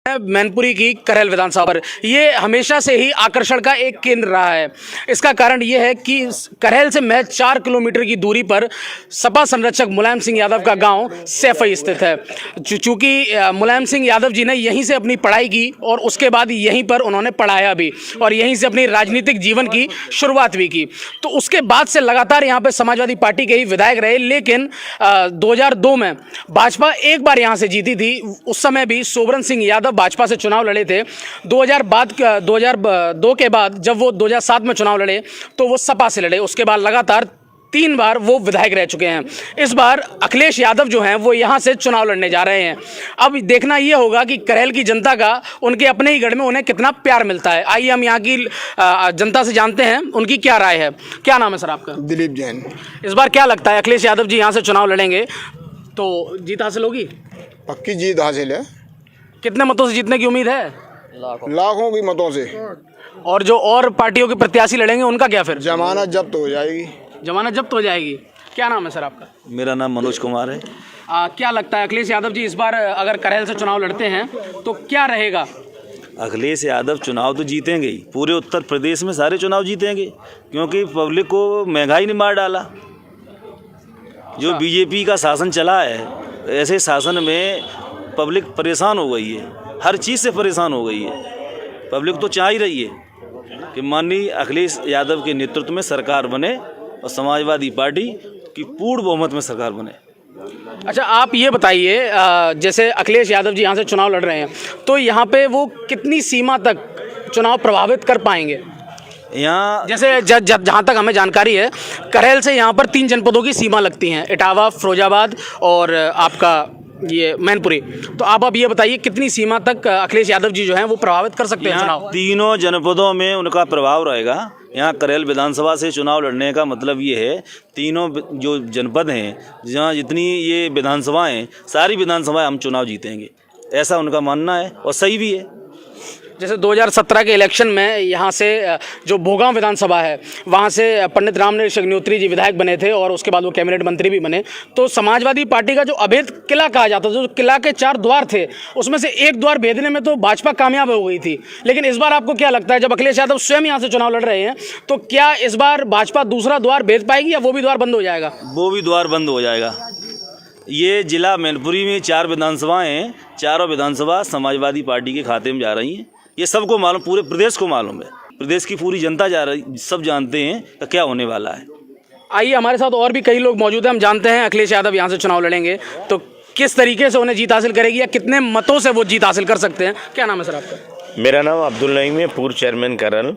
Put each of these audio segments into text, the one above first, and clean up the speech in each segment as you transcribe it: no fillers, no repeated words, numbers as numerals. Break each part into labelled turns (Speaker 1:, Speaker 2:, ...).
Speaker 1: मैनपुरी की करेल विधानसभा पर ये हमेशा से ही आकर्षण का एक केंद्र रहा है। इसका कारण ये है कि करेल से महज 4 किलोमीटर की दूरी पर सपा संरक्षक मुलायम सिंह यादव का गांव सैफई स्थित है। चूँकि मुलायम सिंह यादव जी ने यहीं से अपनी पढ़ाई की और उसके बाद यहीं पर उन्होंने पढ़ाया भी और यहीं से अपनी राजनीतिक जीवन की शुरुआत भी की। तो उसके बाद से लगातार यहाँ पर समाजवादी पार्टी के ही विधायक रहे, लेकिन 2002 में भाजपा एक बार यहाँ से जीती थी। उस समय भी सोबरन सिंह यादव भाजपा से चुनाव लड़े थे। 2002 के बाद जब वो 2007 में चुनाव लड़े तो वो सपा से लड़े। उसके बाद लगातार 3 बार वो विधायक रह चुके हैं। इस बार अखिलेश यादव जो हैं वो यहाँ से चुनाव लड़ने जा रहे हैं। अब देखना ये होगा कि करेल की जनता का उनके अपने ही गढ़ में उन्हें कितना प्यार मिलता है। आइए हम यहाँ की जनता से जानते हैं उनकी क्या राय है। क्या नाम है सर आपका?
Speaker 2: दिलीप जैन।
Speaker 1: इस बार क्या लगता है अखिलेश यादव जी यहाँ से चुनाव लड़ेंगे तो जीत हासिल होगी?
Speaker 2: पक्की जीत हासिल है।
Speaker 1: कितने मतों से जीतने की उम्मीद है?
Speaker 2: लाखों की मतों से।
Speaker 1: और जो और पार्टियों के प्रत्याशी लड़ेंगे उनका क्या फिर?
Speaker 2: जमानत जब्त हो जाएगी।
Speaker 1: जमानत जब्त हो जाएगी। क्या नाम है सर आपका?
Speaker 3: मेरा नाम मनोज कुमार है।
Speaker 1: क्या लगता है अखिलेश यादव जी इस बार अगर करेल से चुनाव लड़ते हैं तो क्या रहेगा?
Speaker 3: अखिलेश यादव चुनाव तो जीतेंगे ही, पूरे उत्तर प्रदेश में सारे चुनाव जीतेंगे, क्योंकि पब्लिक को महंगाई ने मार डाला। जो बीजेपी का शासन चला है, ऐसे शासन में पब्लिक परेशान हो गई है, हर चीज़ से परेशान हो गई है। पब्लिक तो चाह ही रही है कि माननीय अखिलेश यादव के नेतृत्व में सरकार बने और समाजवादी पार्टी की पूर्ण बहुमत में सरकार बने।
Speaker 1: अच्छा, आप ये बताइए, जैसे अखिलेश यादव जी यहाँ से चुनाव लड़ रहे हैं तो यहाँ पे वो कितनी सीमा तक चुनाव प्रभावित कर पाएंगे?
Speaker 3: यहाँ
Speaker 1: जैसे जहाँ तक हमें जानकारी है, करेल से यहाँ पर 3 जनपदों की सीमा लगती हैं, इटावा, फिरोजाबाद और आपका ये मैनपुरी। तो आप अब ये बताइए कितनी सीमा तक अखिलेश यादव जी जो हैं वो प्रभावित कर सकते हैं चुनाव?
Speaker 3: तीनों जनपदों में उनका प्रभाव रहेगा। यहाँ करेल विधानसभा से चुनाव लड़ने का मतलब ये है, तीनों जो जनपद हैं, जहाँ जितनी ये विधानसभाएं, सारी विधानसभाएं हम चुनाव जीतेंगे, ऐसा उनका मानना है और सही भी है।
Speaker 1: जैसे 2017 के इलेक्शन में यहाँ से जो भोगांव विधानसभा है वहाँ से पंडित रामनिवास अग्निहोत्री जी विधायक बने थे और उसके बाद वो कैबिनेट मंत्री भी बने। तो समाजवादी पार्टी का जो अभेद किला कहा जाता था, जो किला के 4 द्वार थे उसमें से एक द्वार भेदने में तो भाजपा कामयाब हो गई थी। लेकिन इस बार आपको क्या लगता है, जब अखिलेश यादव स्वयं यहाँ से चुनाव लड़ रहे हैं, तो क्या इस बार भाजपा दूसरा द्वार भेद पाएगी या वो भी द्वार बंद हो जाएगा?
Speaker 3: वो भी द्वार बंद हो जाएगा। ये जिला मैनपुरी में 4 विधानसभाएँ हैं, चारों विधानसभा समाजवादी पार्टी के खाते में जा रही हैं। ये सबको मालूम, पूरे प्रदेश को मालूम है, प्रदेश की पूरी जनता जा रही, सब जानते हैं कि क्या होने वाला है।
Speaker 1: आइए, हमारे साथ और भी कई लोग मौजूद हैं। हम जानते हैं अखिलेश यादव यहाँ से चुनाव लड़ेंगे तो किस तरीके से उन्हें जीत हासिल करेगी या कितने मतों से वो जीत हासिल कर सकते हैं। क्या नाम है सर आपका?
Speaker 4: मेरा नाम अब्दुल नईम है, पूर्व चेयरमैन करेल।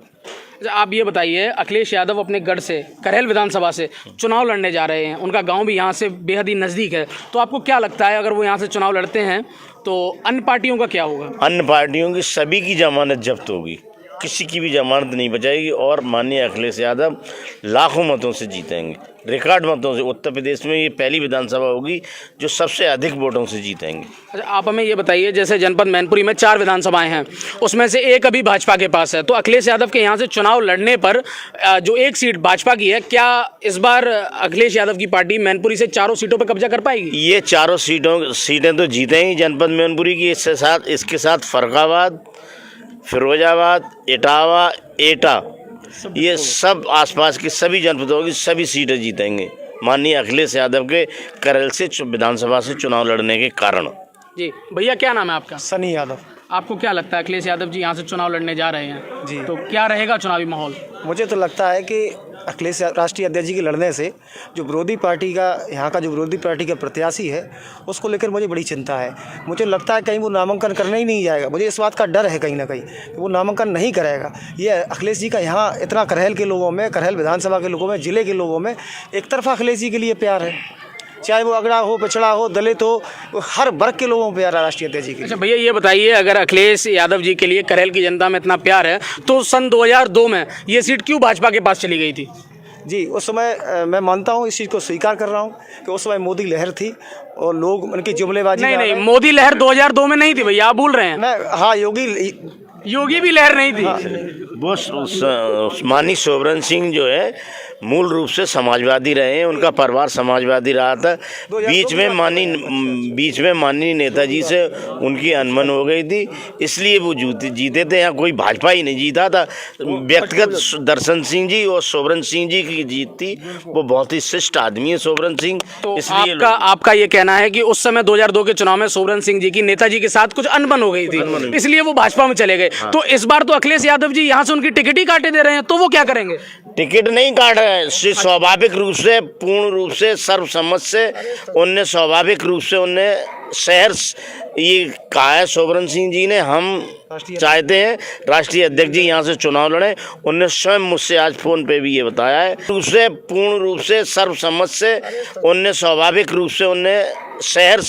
Speaker 1: आप ये बताइए, अखिलेश यादव अपने गढ़ से, करेल विधानसभा से चुनाव लड़ने जा रहे हैं, उनका गांव भी यहाँ से बेहद ही नज़दीक है, तो आपको क्या लगता है अगर वो यहाँ से चुनाव लड़ते हैं तो अन्य पार्टियों का क्या होगा?
Speaker 4: अन्य पार्टियों की सभी की जमानत जब्त होगी, किसी की भी जमानत नहीं बचाएगी और माननीय अखिलेश यादव लाखों मतों से जीतेंगे, रिकॉर्ड मतों से। उत्तर प्रदेश में ये पहली विधानसभा होगी जो सबसे अधिक वोटों से जीतेंगे।
Speaker 1: अच्छा, आप हमें ये बताइए, जैसे जनपद मैनपुरी में 4 विधानसभाएं हैं, उसमें से एक अभी भाजपा के पास है, तो अखिलेश यादव के यहाँ से चुनाव लड़ने पर जो एक सीट भाजपा की है, क्या इस बार अखिलेश यादव की पार्टी मैनपुरी से 4 सीटों पर कब्जा कर पाएगी?
Speaker 4: ये 4 सीटें तो जीतेंगी जनपद मैनपुरी की। इसके साथ फर्रुखाबाद, फिरोजाबाद, इटावा, एटा, ये सब आसपास की सभी जनपदों की सभी सीटें जीतेंगे माननीय अखिलेश यादव के करेल से विधानसभा से चुनाव लड़ने के कारण।
Speaker 1: जी भैया, क्या नाम है आपका?
Speaker 5: सनी यादव।
Speaker 1: आपको क्या लगता है अखिलेश यादव जी यहाँ से चुनाव लड़ने जा रहे हैं
Speaker 5: जी,
Speaker 1: तो क्या रहेगा चुनावी माहौल?
Speaker 5: मुझे तो लगता है कि अखिलेश राष्ट्रीय अध्यक्ष जी के लड़ने से जो विरोधी पार्टी का, यहाँ का जो विरोधी पार्टी का प्रत्याशी है, उसको लेकर मुझे बड़ी चिंता है। मुझे लगता है कहीं वो नामांकन करने ही नहीं जाएगा। मुझे इस बात का डर है कहीं ना कहीं कि वो नामांकन नहीं करेगा। ये अखिलेश जी का यहाँ इतना करेल के लोगों में, करेल विधानसभा के लोगों में, ज़िले के लोगों में एक तरफा अखिलेश जी के लिए प्यार है, चाहे वो अगड़ा हो, पिछड़ा हो, दलित हो, हर वर्ग के लोगों को प्यार है राष्ट्रीय अध्यक्ष जी के।
Speaker 1: अच्छा भैया, ये बताइए, अगर अखिलेश यादव जी के लिए करेल की जनता में इतना प्यार है तो सन 2002 में ये सीट क्यों भाजपा के पास चली गई थी?
Speaker 5: जी, उस समय मैं मानता हूँ, इस चीज़ को स्वीकार कर रहा हूँ कि उस समय मोदी लहर थी और लोग उनकी जुमलेबाजी।
Speaker 1: नहीं, मोदी लहर 2002 में नहीं थी भैया, आप भूल रहे हैं।
Speaker 5: हाँ, योगी भी लहर नहीं थी।
Speaker 4: वो माननीय सोबरन सिंह जो है मूल रूप से समाजवादी रहे हैं, उनका परिवार समाजवादी रहा था। बीच में माननीय नेताजी से उनकी अनबन हो गई थी, इसलिए वो जीते थे। यहाँ कोई भाजपा ही नहीं जीता था, व्यक्तिगत दर्शन सिंह जी और सोबरन सिंह जी की जीत थी। वो बहुत ही शिष्ट आदमी है सोबरन सिंह,
Speaker 1: तो
Speaker 4: इसलिए
Speaker 1: आपका ये कहना है कि उस समय 2002 के चुनाव में सोबरन सिंह जी की नेताजी के साथ कुछ अनबन हो गई थी, इसलिए वो भाजपा में चले गए। तो इस बार तो अखिलेश यादव जी यहाँ से उनकी टिकट ही काटे दे रहे हैं, तो वो क्या करेंगे?
Speaker 4: टिकट नहीं काट रहे हैं, स्वाभाविक रूप से, पूर्ण रूप से, सर्वसम्मत से उनने स्वाभाविक रूप से उनने शहर ये कहा है सोबरन सिंह जी ने, हम चाहते हैं राष्ट्रीय अध्यक्ष जी यहाँ से चुनाव लड़ें। उनने स्वयं मुझसे आज फोन पे भी ये बताया है। दूसरे पूर्ण रूप से, सर्वसम्मत से उनने स्वाभाविक रूप से उनने शहर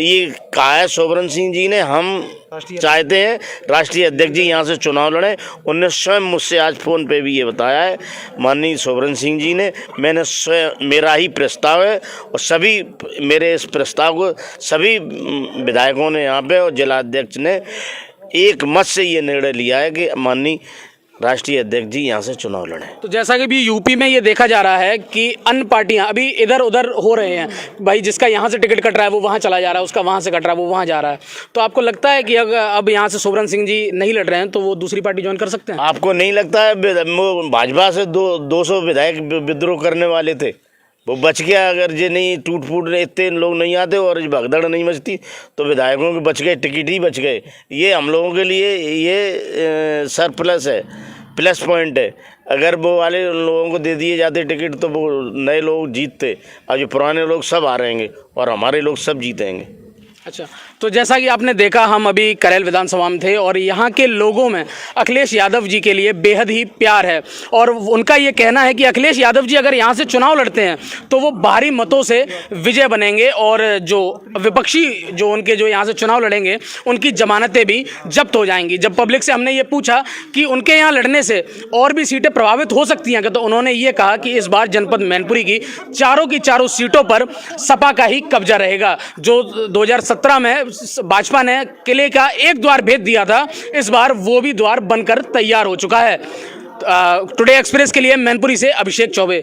Speaker 4: ये कहा है सोबरन सिंह जी ने, हम चाहते हैं राष्ट्रीय अध्यक्ष जी यहाँ से चुनाव लड़ें। उनने स्वयं मुझसे आज फ़ोन पे भी ये बताया है माननीय सोबरन सिंह जी ने। मैंने स्वयं, मेरा ही प्रस्ताव है और सभी मेरे इस प्रस्ताव को सभी विधायकों ने यहाँ पे और जिला अध्यक्ष ने एक मत से ये निर्णय लिया है कि माननीय राष्ट्रीय अध्यक्ष जी यहाँ से चुनाव लड़ें।
Speaker 1: तो जैसा कि भी यूपी में ये देखा जा रहा है कि अन्य पार्टियां अभी इधर उधर हो रहे हैं, भाई जिसका यहाँ से टिकट कट रहा है वो वहाँ चला जा रहा है, उसका वहाँ से कट रहा है वो वहाँ जा रहा है। तो आपको लगता है कि अगर अब यहाँ से सोबरन सिंह जी नहीं लड़ रहे हैं तो वो दूसरी पार्टी ज्वाइन कर सकते हैं?
Speaker 4: आपको नहीं लगता है भाजपा से 200 विधायक विद्रोह करने वाले थे, वो बच गया? अगर ये नहीं टूट फूट इतने लोग नहीं आते और भगदड़ नहीं मचती तो विधायकों के बच गए, टिकट ही बच गए। ये हम लोगों के लिए ये सरप्लस है, प्लस पॉइंट है। अगर वो वाले लोगों को दे दिए जाते टिकट तो वो नए लोग जीतते, और जो पुराने लोग सब आ रहेंगे और हमारे लोग सब जीतेंगे।
Speaker 1: अच्छा, तो जैसा कि आपने देखा, हम अभी करेल विधानसभा में थे और यहाँ के लोगों में अखिलेश यादव जी के लिए बेहद ही प्यार है और उनका ये कहना है कि अखिलेश यादव जी अगर यहाँ से चुनाव लड़ते हैं तो वो भारी मतों से विजय बनेंगे और जो विपक्षी जो उनके जो यहाँ से चुनाव लड़ेंगे उनकी जमानतें भी जब्त हो जाएंगी। जब पब्लिक से हमने ये पूछा कि उनके यहाँ लड़ने से और भी सीटें प्रभावित हो सकती हैं, तो उन्होंने ये कहा कि इस बार जनपद मैनपुरी की चारों सीटों पर सपा का ही कब्जा रहेगा। जो 2017 में भाजपा ने किले का एक द्वार भेद दिया था, इस बार वो भी द्वार बनकर तैयार हो चुका है। टुडे एक्सप्रेस के लिए मैनपुरी से अभिषेक चौबे।